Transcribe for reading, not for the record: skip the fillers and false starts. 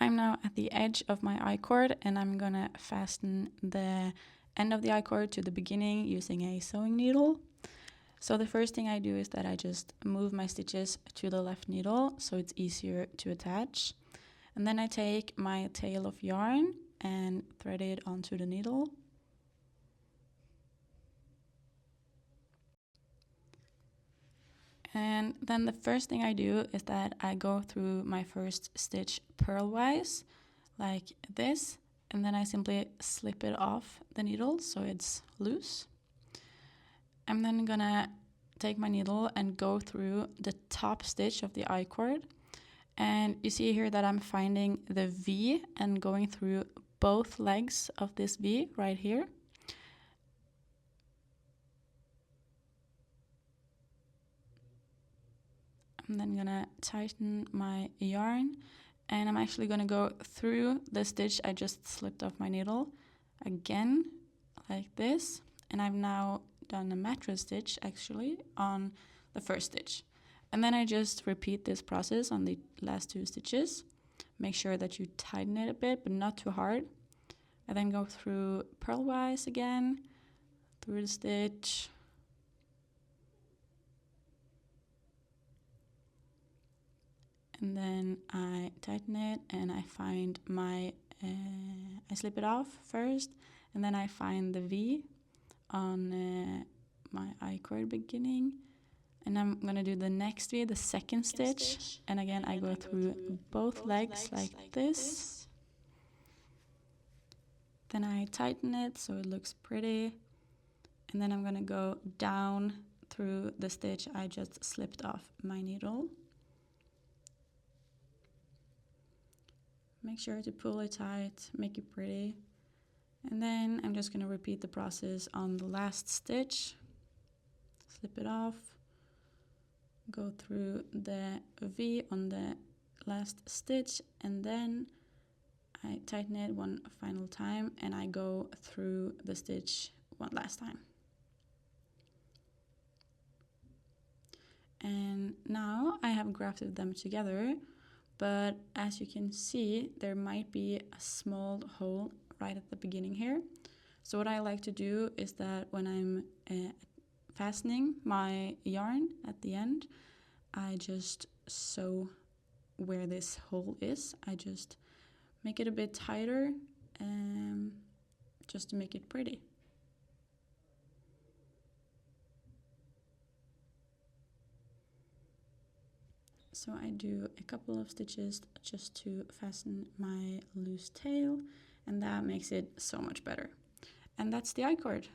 I'm now at the edge of my I-cord, and I'm gonna fasten the end of the I-cord to the beginning using a sewing needle. So the first thing I do is that I just move my stitches to the left needle so it's easier to attach. And then I take my tail of yarn and thread it onto the needle. And then the first thing I do is that I go through my first stitch purlwise, like this, and then I simply slip it off the needle so it's loose. I'm then gonna take my needle and go through the top stitch of the I-cord. And you see here that I'm finding the V and going through both legs of this V right here. I'm then gonna tighten my yarn, and I'm actually gonna go through the stitch I just slipped off my needle again, like this. And I've now done a mattress stitch actually on the first stitch. And then I just repeat this process on the last two stitches. Make sure that you tighten it a bit, but not too hard. I then go through purlwise again, through the stitch. And then I tighten it and I find my, I slip it off first, and then I find the V on my I-cord beginning. And I'm gonna do the next V, the second stitch. And again, I go through both legs like this. Then I tighten it so it looks pretty. And then I'm gonna go down through the stitch I just slipped off my needle. Make sure to pull it tight, make it pretty. And then I'm just gonna repeat the process on the last stitch. Slip it off, go through the V on the last stitch, and then I tighten it one final time and I go through the stitch one last time. And now I have grafted them together, but as you can see, there might be a small hole right at the beginning here. So what I like to do is that when I'm fastening my yarn at the end, I just sew where this hole is. I just make it a bit tighter, just to make it pretty. So I do a couple of stitches just to fasten my loose tail, and that makes it so much better. And that's the I-cord.